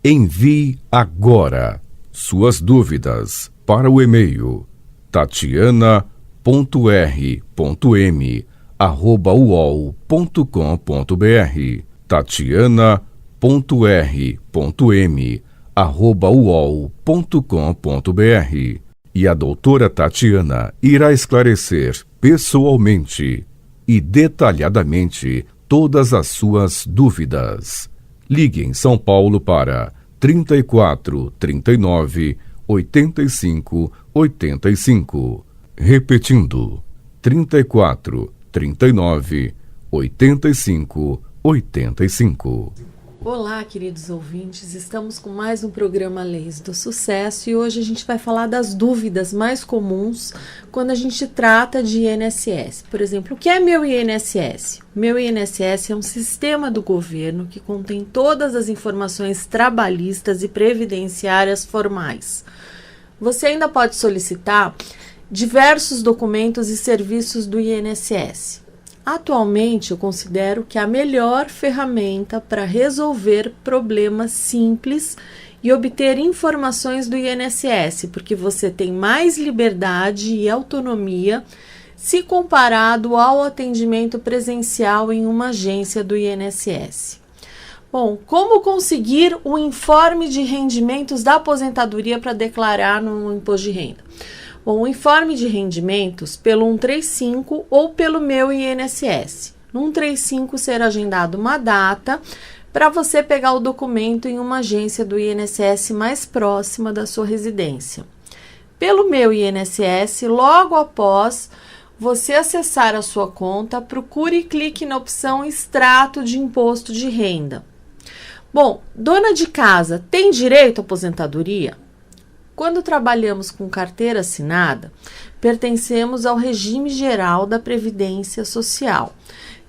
Envie agora suas dúvidas para o e-mail tatiana.r.m@uol.com.br tatiana.r.m@uol.com.br e a doutora Tatiana irá esclarecer pessoalmente e detalhadamente todas as suas dúvidas. Ligue em São Paulo para 34 39 85 85. Repetindo, 34 39 85 85. Olá, queridos ouvintes, estamos com mais um programa Leis do Sucesso e hoje a gente vai falar das dúvidas mais comuns quando a gente trata de INSS. Por exemplo, o que é meu INSS? Meu INSS é um sistema do governo que contém todas as informações trabalhistas e previdenciárias formais. Você ainda pode solicitar diversos documentos e serviços do INSS. Atualmente, eu considero que a melhor ferramenta para resolver problemas simples e obter informações do INSS, porque você tem mais liberdade e autonomia se comparado ao atendimento presencial em uma agência do INSS. Bom, como conseguir o informe de rendimentos da aposentadoria para declarar no imposto de renda? Bom, o informe de rendimentos pelo 135 ou pelo meu INSS. No 135 será agendado uma data para você pegar o documento em uma agência do INSS mais próxima da sua residência. Pelo meu INSS, logo após você acessar a sua conta, procure e clique na opção Extrato de Imposto de Renda. Bom, dona de casa tem direito à aposentadoria? Quando trabalhamos com carteira assinada, pertencemos ao regime geral da Previdência Social,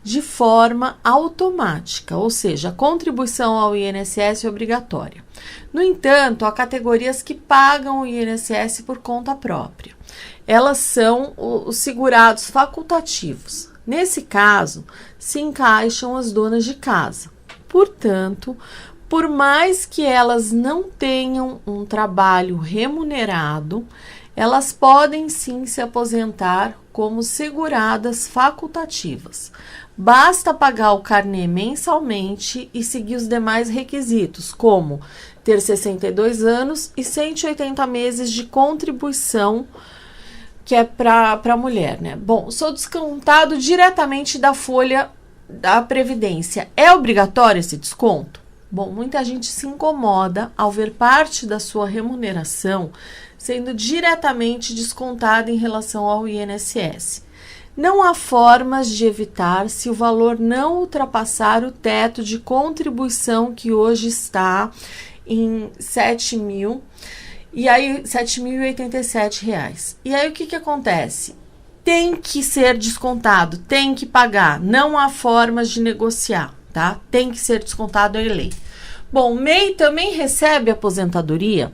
de forma automática, ou seja, a contribuição ao INSS é obrigatória. No entanto, há categorias que pagam o INSS por conta própria. Elas são os segurados facultativos. Nesse caso, se encaixam as donas de casa. Portanto, por mais que elas não tenham um trabalho remunerado, elas podem sim se aposentar como seguradas facultativas. Basta pagar o carnê mensalmente e seguir os demais requisitos, como ter 62 anos e 180 meses de contribuição, que é para a mulher, né? Bom, sou descontado diretamente da folha da Previdência. É obrigatório esse desconto? Bom, muita gente se incomoda ao ver parte da sua remuneração sendo diretamente descontada em relação ao INSS. Não há formas de evitar se o valor não ultrapassar o teto de contribuição que hoje está em R$ 7.087. E aí o que acontece? Tem que ser descontado, tem que pagar, não há formas de negociar, tá? Tem que ser descontado, é lei. Bom, o MEI também recebe aposentadoria.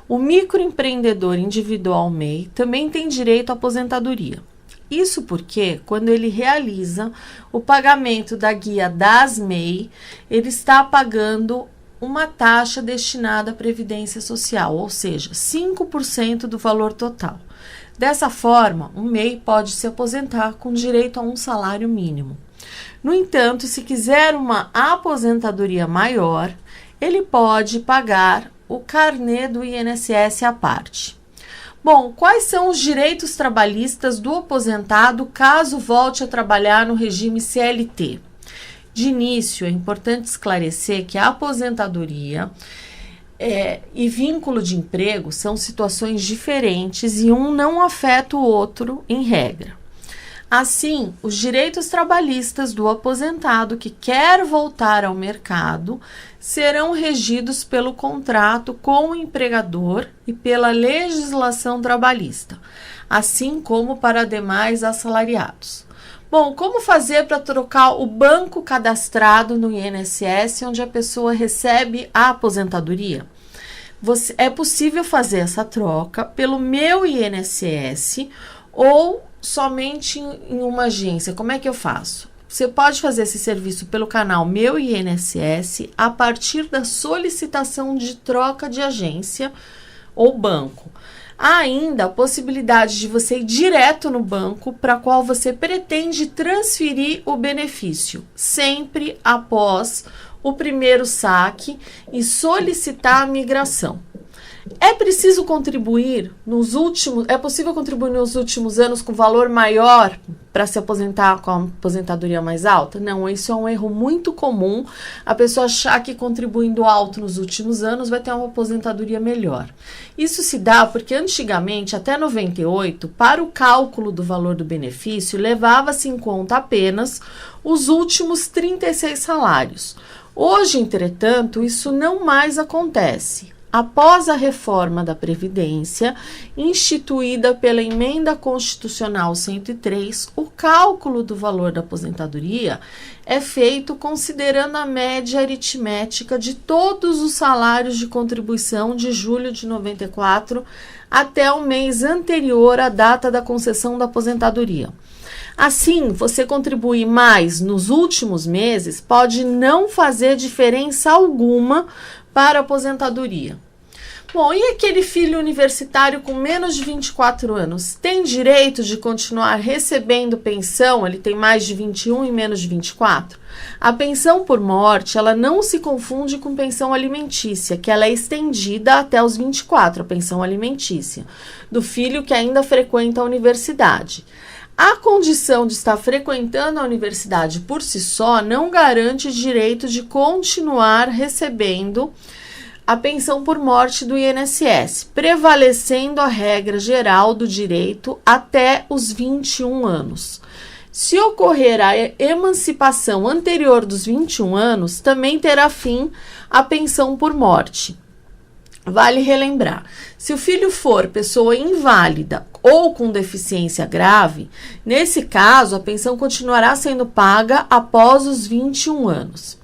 O microempreendedor individual MEI também tem direito à aposentadoria. Isso porque, quando ele realiza o pagamento da guia das MEI, ele está pagando uma taxa destinada à Previdência Social, ou seja, 5% do valor total. Dessa forma, o MEI pode se aposentar com direito a um salário mínimo. No entanto, se quiser uma aposentadoria maior, ele pode pagar o carnê do INSS à parte. Bom, quais são os direitos trabalhistas do aposentado caso volte a trabalhar no regime CLT? De início, é importante esclarecer que a aposentadoria e vínculo de emprego são situações diferentes e um não afeta o outro em regra. Assim, os direitos trabalhistas do aposentado que quer voltar ao mercado serão regidos pelo contrato com o empregador e pela legislação trabalhista, assim como para demais assalariados. Bom, como fazer para trocar o banco cadastrado no INSS onde a pessoa recebe a aposentadoria? É possível fazer essa troca pelo meu INSS ou somente em uma agência. Como é que eu faço? Você pode fazer esse serviço pelo canal Meu INSS a partir da solicitação de troca de agência ou banco. Há ainda a possibilidade de você ir direto no banco para qual você pretende transferir o benefício, sempre após o primeiro saque e solicitar a migração. É possível contribuir nos últimos anos com valor maior para se aposentar com a aposentadoria mais alta? Não, isso é um erro muito comum, a pessoa achar que contribuindo alto nos últimos anos vai ter uma aposentadoria melhor. Isso se dá porque antigamente, até 98, para o cálculo do valor do benefício, levava-se em conta apenas os últimos 36 salários. Hoje, entretanto, isso não mais acontece. Após a reforma da Previdência, instituída pela Emenda Constitucional 103, o cálculo do valor da aposentadoria é feito considerando a média aritmética de todos os salários de contribuição de julho de 94 até o mês anterior à data da concessão da aposentadoria. Assim, você contribuir mais nos últimos meses pode não fazer diferença alguma para a aposentadoria. Bom, e aquele filho universitário com menos de 24 anos? Tem direito de continuar recebendo pensão? Ele tem mais de 21 e menos de 24? A pensão por morte, ela não se confunde com pensão alimentícia, que ela é estendida até os 24, a pensão alimentícia, do filho que ainda frequenta a universidade. A condição de estar frequentando a universidade por si só não garante direito de continuar recebendo a pensão por morte do INSS, prevalecendo a regra geral do direito até os 21 anos. Se ocorrer a emancipação anterior dos 21 anos, também terá fim a pensão por morte. Vale relembrar, se o filho for pessoa inválida ou com deficiência grave, nesse caso a pensão continuará sendo paga após os 21 anos.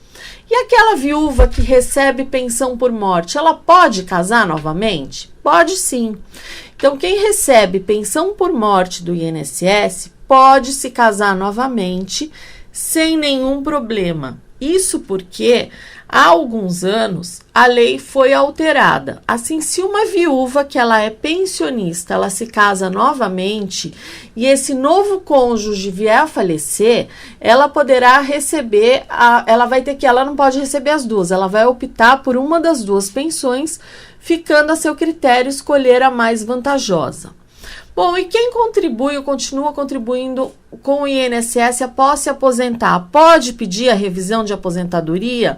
E aquela viúva que recebe pensão por morte, ela pode casar novamente? Pode sim. Então, quem recebe pensão por morte do INSS pode se casar novamente sem nenhum problema. Isso porque há alguns anos a lei foi alterada. Assim, se uma viúva que ela é pensionista, ela se casa novamente e esse novo cônjuge vier a falecer, ela poderá receber, ela não pode receber as duas, ela vai optar por uma das duas pensões, ficando a seu critério escolher a mais vantajosa. Bom, e quem contribui ou continua contribuindo com o INSS após se aposentar, pode pedir a revisão de aposentadoria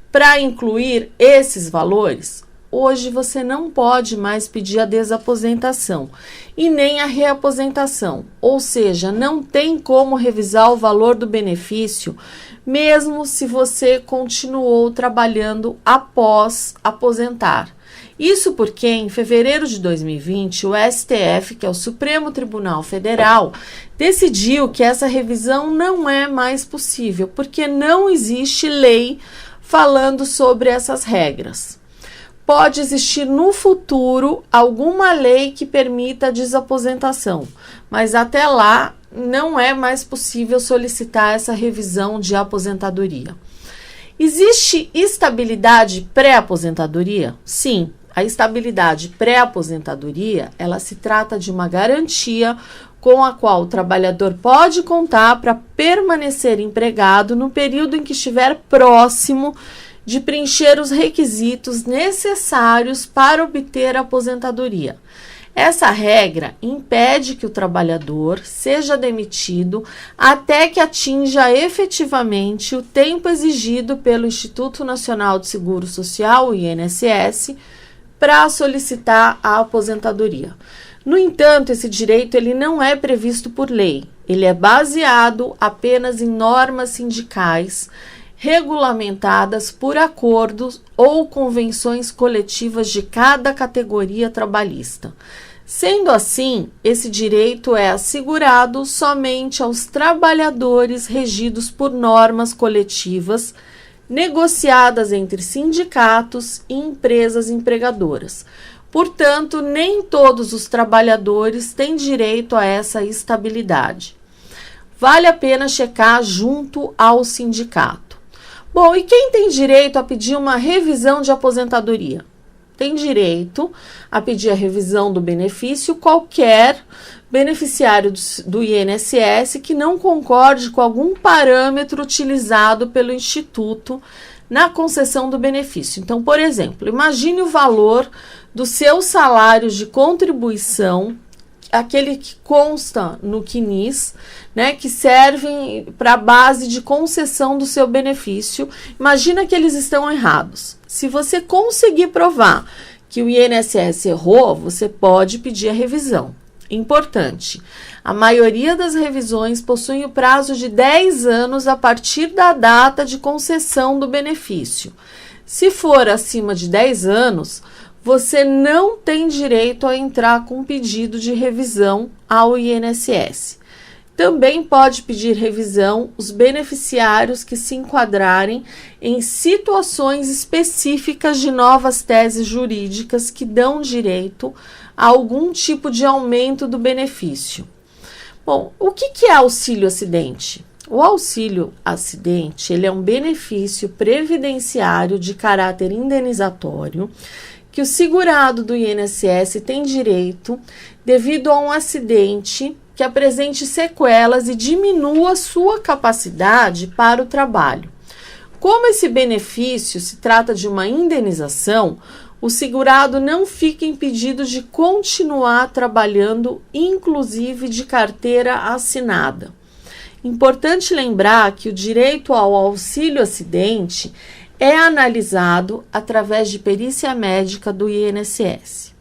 para incluir esses valores? Hoje você não pode mais pedir a desaposentação e nem a reaposentação, ou seja, não tem como revisar o valor do benefício, mesmo se você continuou trabalhando após aposentar. Isso porque, em fevereiro de 2020, o STF, que é o Supremo Tribunal Federal, decidiu que essa revisão não é mais possível, porque não existe lei falando sobre essas regras. Pode existir no futuro alguma lei que permita a desaposentação, mas até lá não é mais possível solicitar essa revisão de aposentadoria. Existe estabilidade pré-aposentadoria? Sim. A estabilidade pré-aposentadoria, ela se trata de uma garantia com a qual o trabalhador pode contar para permanecer empregado no período em que estiver próximo de preencher os requisitos necessários para obter a aposentadoria. Essa regra impede que o trabalhador seja demitido até que atinja efetivamente o tempo exigido pelo Instituto Nacional de Seguro Social, o INSS, para solicitar a aposentadoria. No entanto, esse direito ele não é previsto por lei. Ele é baseado apenas em normas sindicais regulamentadas por acordos ou convenções coletivas de cada categoria trabalhista. Sendo assim, esse direito é assegurado somente aos trabalhadores regidos por normas coletivas negociadas entre sindicatos e empresas empregadoras. Portanto, nem todos os trabalhadores têm direito a essa estabilidade. vale a pena checar junto ao sindicato. Bom, e quem tem direito a pedir uma revisão de aposentadoria? Tem direito a pedir a revisão do benefício qualquer beneficiário do INSS que não concorde com algum parâmetro utilizado pelo Instituto na concessão do benefício. Então, por exemplo, imagine o valor dos seus salários de contribuição, aquele que consta no CNIS, né, que servem para a base de concessão do seu benefício. Imagina que eles estão errados. Se você conseguir provar que o INSS errou, você pode pedir a revisão. Importante, a maioria das revisões possui o prazo de 10 anos a partir da data de concessão do benefício. Se for acima de 10 anos, você não tem direito a entrar com pedido de revisão ao INSS. Também pode pedir revisão os beneficiários que se enquadrarem em situações específicas de novas teses jurídicas que dão direito a algum tipo de aumento do benefício. Bom, o que é auxílio acidente? O auxílio acidente, ele é um benefício previdenciário de caráter indenizatório que o segurado do INSS tem direito devido a um acidente que apresente sequelas e diminua sua capacidade para o trabalho. Como esse benefício se trata de uma indenização, o segurado não fica impedido de continuar trabalhando, inclusive de carteira assinada. Importante lembrar que o direito ao auxílio acidente é analisado através de perícia médica do INSS.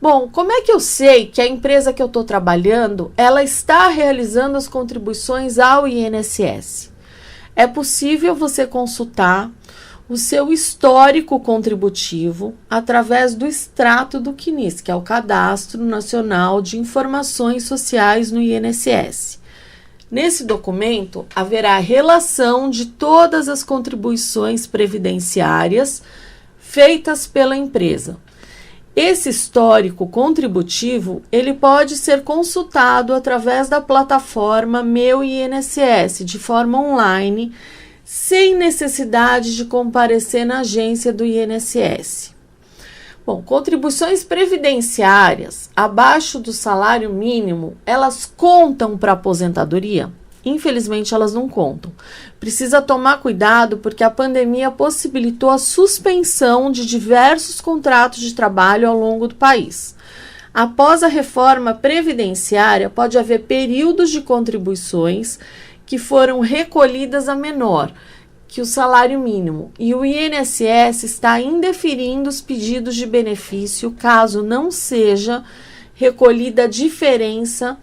Bom, como é que eu sei que a empresa que eu estou trabalhando, ela está realizando as contribuições ao INSS? É possível você consultar o seu histórico contributivo através do extrato do CNIS, que é o Cadastro Nacional de Informações Sociais no INSS. Nesse documento, haverá relação de todas as contribuições previdenciárias feitas pela empresa. Esse histórico contributivo, ele pode ser consultado através da plataforma Meu INSS, de forma online, sem necessidade de comparecer na agência do INSS. Bom, contribuições previdenciárias abaixo do salário mínimo, elas contam para a aposentadoria? Infelizmente, elas não contam. Precisa tomar cuidado porque a pandemia possibilitou a suspensão de diversos contratos de trabalho ao longo do país. Após a reforma previdenciária, pode haver períodos de contribuições que foram recolhidas a menor que o salário mínimo, e o INSS está indeferindo os pedidos de benefício caso não seja recolhida a diferença.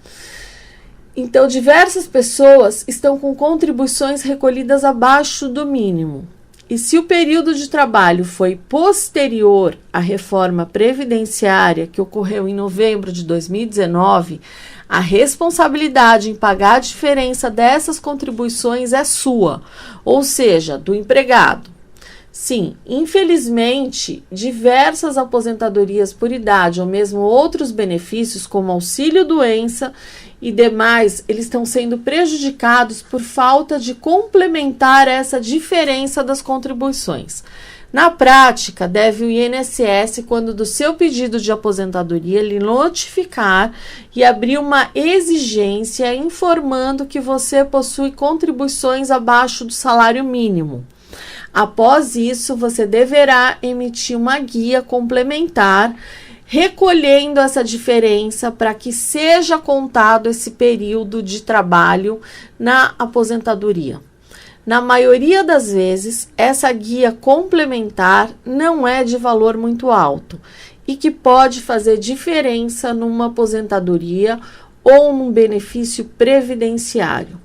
Então, diversas pessoas estão com contribuições recolhidas abaixo do mínimo. E se o período de trabalho foi posterior à reforma previdenciária que ocorreu em novembro de 2019, a responsabilidade em pagar a diferença dessas contribuições é sua, ou seja, do empregado. Sim, infelizmente, diversas aposentadorias por idade ou mesmo outros benefícios, como auxílio-doença e demais, eles estão sendo prejudicados por falta de complementar essa diferença das contribuições. Na prática, deve o INSS, quando do seu pedido de aposentadoria, lhe notificar e abrir uma exigência informando que você possui contribuições abaixo do salário mínimo. Após isso, você deverá emitir uma guia complementar, recolhendo essa diferença para que seja contado esse período de trabalho na aposentadoria. Na maioria das vezes, essa guia complementar não é de valor muito alto e que pode fazer diferença numa aposentadoria ou num benefício previdenciário.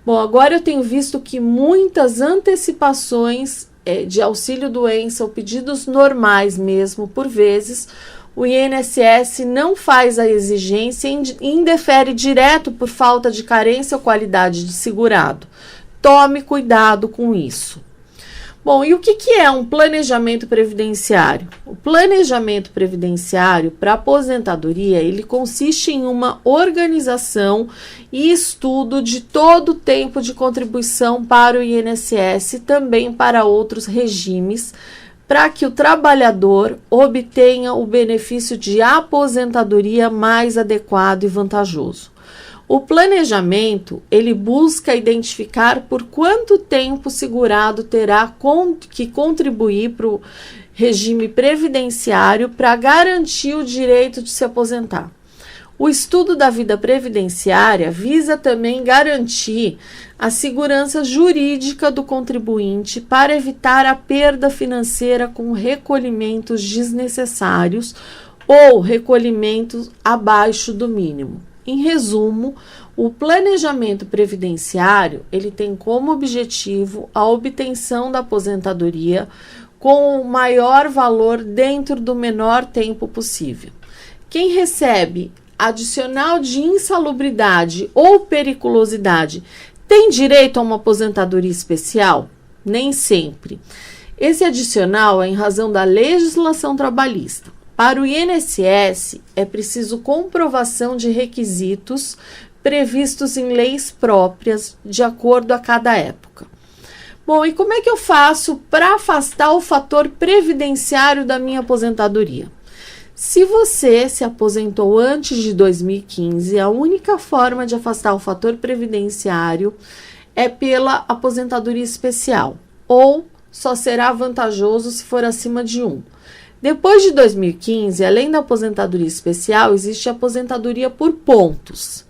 Bom, agora eu tenho visto que muitas antecipações de auxílio-doença ou pedidos normais mesmo, por vezes, o INSS não faz a exigência e indefere direto por falta de carência ou qualidade de segurado. Tome cuidado com isso. Bom, e o que é um planejamento previdenciário? O planejamento previdenciário para aposentadoria, ele consiste em uma organização e estudo de todo o tempo de contribuição para o INSS e também para outros regimes, para que o trabalhador obtenha o benefício de aposentadoria mais adequado e vantajoso. O planejamento, ele busca identificar por quanto tempo o segurado terá que contribuir para o regime previdenciário para garantir o direito de se aposentar. O estudo da vida previdenciária visa também garantir a segurança jurídica do contribuinte para evitar a perda financeira com recolhimentos desnecessários ou recolhimentos abaixo do mínimo. Em resumo, o planejamento previdenciário, ele tem como objetivo a obtenção da aposentadoria com o maior valor dentro do menor tempo possível. Quem recebe adicional de insalubridade ou periculosidade tem direito a uma aposentadoria especial? Nem sempre. Esse adicional é em razão da legislação trabalhista. Para o INSS, é preciso comprovação de requisitos previstos em leis próprias, de acordo a cada época. Bom, e como é que eu faço para afastar o fator previdenciário da minha aposentadoria? Se você se aposentou antes de 2015, a única forma de afastar o fator previdenciário é pela aposentadoria especial, ou só será vantajoso se for acima de 1. Depois de 2015, além da aposentadoria especial, existe a aposentadoria por pontos.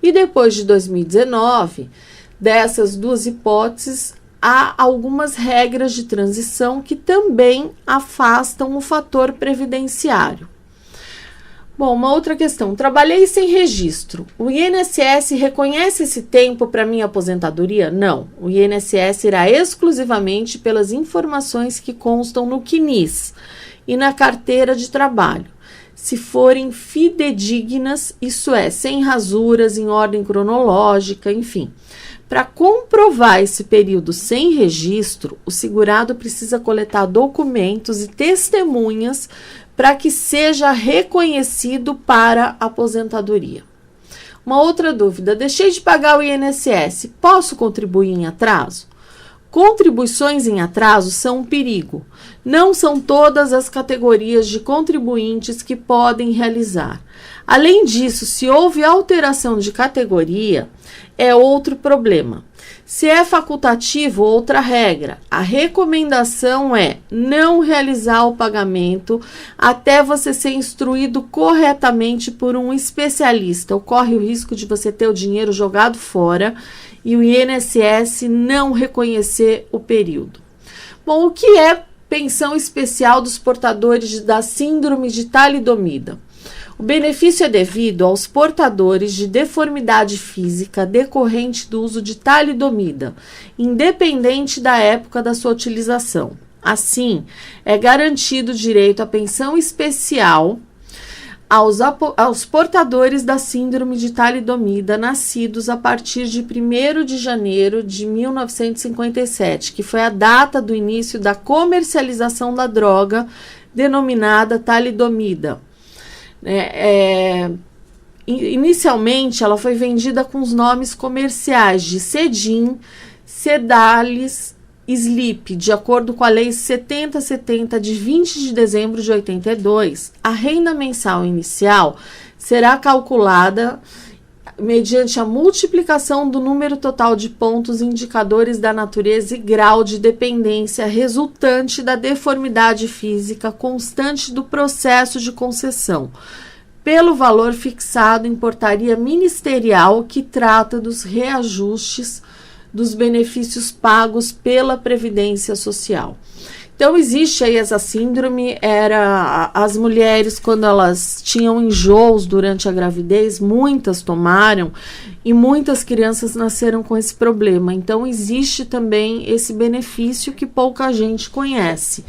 E depois de 2019, dessas duas hipóteses, há algumas regras de transição que também afastam o fator previdenciário. Bom, uma outra questão. Trabalhei sem registro. O INSS reconhece esse tempo para minha aposentadoria? Não. O INSS irá exclusivamente pelas informações que constam no CNIS e na carteira de trabalho, se forem fidedignas, isso é, sem rasuras, em ordem cronológica, enfim. Para comprovar esse período sem registro, o segurado precisa coletar documentos e testemunhas para que seja reconhecido para a aposentadoria. Uma outra dúvida: deixei de pagar o INSS, posso contribuir em atraso? Contribuições em atraso são um perigo. Não são todas as categorias de contribuintes que podem realizar. Além disso, se houve alteração de categoria, é outro problema. Se é facultativo, outra regra. A recomendação é não realizar o pagamento até você ser instruído corretamente por um especialista. Ocorre o risco de você ter o dinheiro jogado fora e o INSS não reconhecer o período. Bom, o que é pensão especial dos portadores da síndrome de talidomida? O benefício é devido aos portadores de deformidade física decorrente do uso de talidomida, independente da época da sua utilização. Assim, é garantido o direito à pensão especial aos portadores da síndrome de talidomida nascidos a partir de 1º de janeiro de 1957, que foi a data do início da comercialização da droga denominada talidomida. Inicialmente, ela foi vendida com os nomes comerciais de Sedin, Sedalis, Sleep. De acordo com a Lei 7070 de 20 de dezembro de 82, a renda mensal inicial será calculada mediante a multiplicação do número total de pontos indicadores da natureza e grau de dependência resultante da deformidade física constante do processo de concessão, pelo valor fixado em portaria ministerial que trata dos reajustes dos benefícios pagos pela Previdência Social. Então, existe aí essa síndrome, as mulheres, quando elas tinham enjoos durante a gravidez, muitas tomaram e muitas crianças nasceram com esse problema. Então, existe também esse benefício que pouca gente conhece,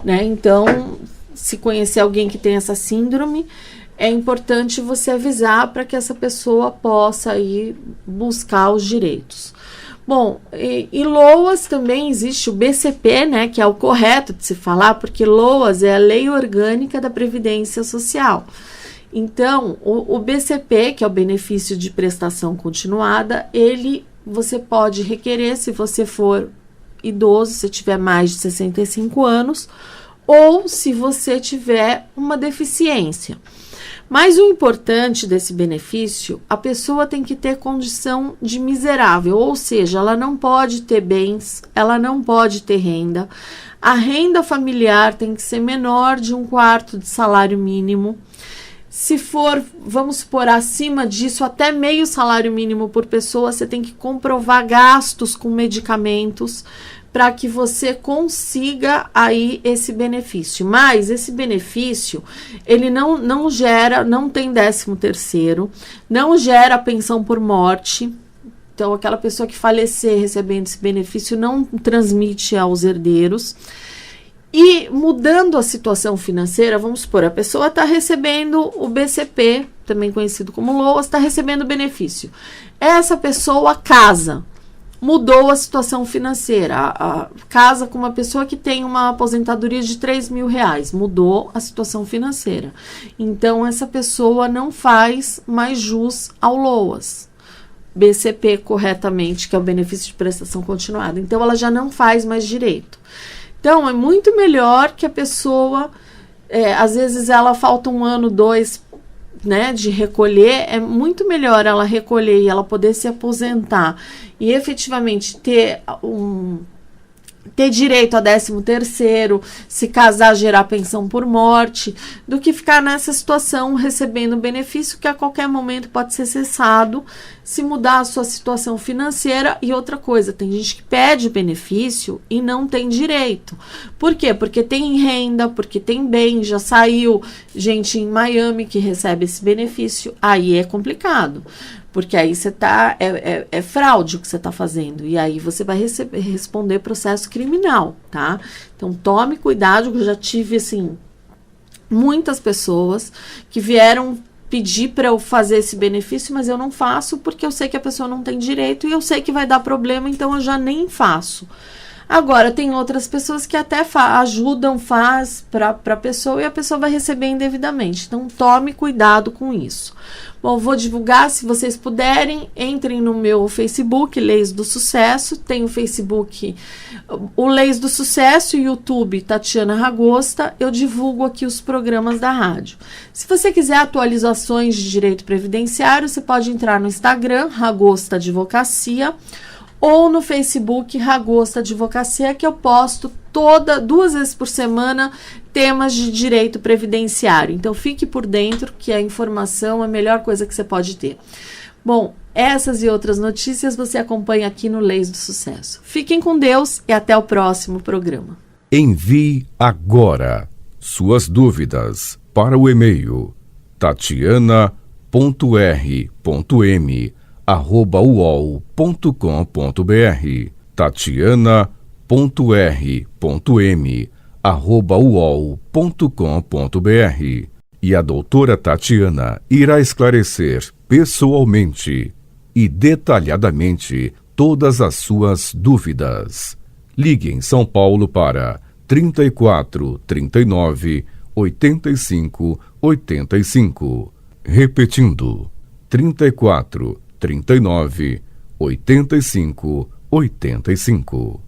né? Então, se conhecer alguém que tem essa síndrome, é importante você avisar para que essa pessoa possa ir buscar os direitos. Bom, e LOAS também existe o BCP, né, que é o correto de se falar, porque LOAS é a Lei Orgânica da Previdência Social. Então, o BCP, que é o benefício de prestação continuada, você pode requerer se você for idoso, se tiver mais de 65 anos, ou se você tiver uma deficiência. Mas o importante desse benefício, a pessoa tem que ter condição de miserável, ou seja, ela não pode ter bens, ela não pode ter renda. A renda familiar tem que ser menor de 1/4 de salário mínimo. Se for, vamos supor, acima disso, até meio salário mínimo por pessoa, você tem que comprovar gastos com medicamentos para que você consiga aí esse benefício. Mas esse benefício, ele não gera, não tem 13º, não gera pensão por morte. Então, aquela pessoa que falecer recebendo esse benefício não transmite aos herdeiros. E mudando a situação financeira, vamos supor, a pessoa está recebendo o BCP, também conhecido como LOAS, está recebendo o benefício. Essa pessoa casa. Mudou a situação financeira, casa com uma pessoa que tem uma aposentadoria de R$3.000, mudou a situação financeira. Então, essa pessoa não faz mais jus ao LOAS, BCP corretamente, que é o benefício de prestação continuada. Então, ela já não faz mais direito. Então, é muito melhor que a pessoa, às vezes ela falta 1 ano, 2, né, de recolher, é muito melhor ela recolher e ela poder se aposentar e efetivamente ter direito a 13º, se casar, gerar pensão por morte, do que ficar nessa situação recebendo benefício que a qualquer momento pode ser cessado se mudar a sua situação financeira. E outra coisa, tem gente que pede benefício e não tem direito. Por quê? Porque tem renda, porque tem bem, já saiu gente em Miami que recebe esse benefício, aí é complicado. Porque aí você é fraude o que você está fazendo. E aí você vai responder processo criminal, tá? Então tome cuidado, que eu já tive, assim, muitas pessoas que vieram pedir para eu fazer esse benefício, mas eu não faço porque eu sei que a pessoa não tem direito e eu sei que vai dar problema, então eu já nem faço. Agora, tem outras pessoas que até ajudam, faz para a pessoa e a pessoa vai receber indevidamente. Então, tome cuidado com isso. Bom, vou divulgar, se vocês puderem, entrem no meu Facebook, Leis do Sucesso. Tem o Facebook, o Leis do Sucesso, e YouTube, Tatiana Ragosta. Eu divulgo aqui os programas da rádio. Se você quiser atualizações de direito previdenciário, você pode entrar no Instagram, Ragosta Advocacia, ou no Facebook Ragosta Advocacia, que eu posto 2 vezes por semana temas de direito previdenciário. Então fique por dentro, que a informação é a melhor coisa que você pode ter. Bom, essas e outras notícias você acompanha aqui no Leis do Sucesso. Fiquem com Deus e até o próximo programa. Envie agora suas dúvidas para o e-mail tatiana.r.m@uol.com.br tatiana.r.m@uol.com.br. E a doutora Tatiana irá esclarecer pessoalmente e detalhadamente todas as suas dúvidas. Ligue em São Paulo para 34 39 85 85. Repetindo, 34 39 85 85.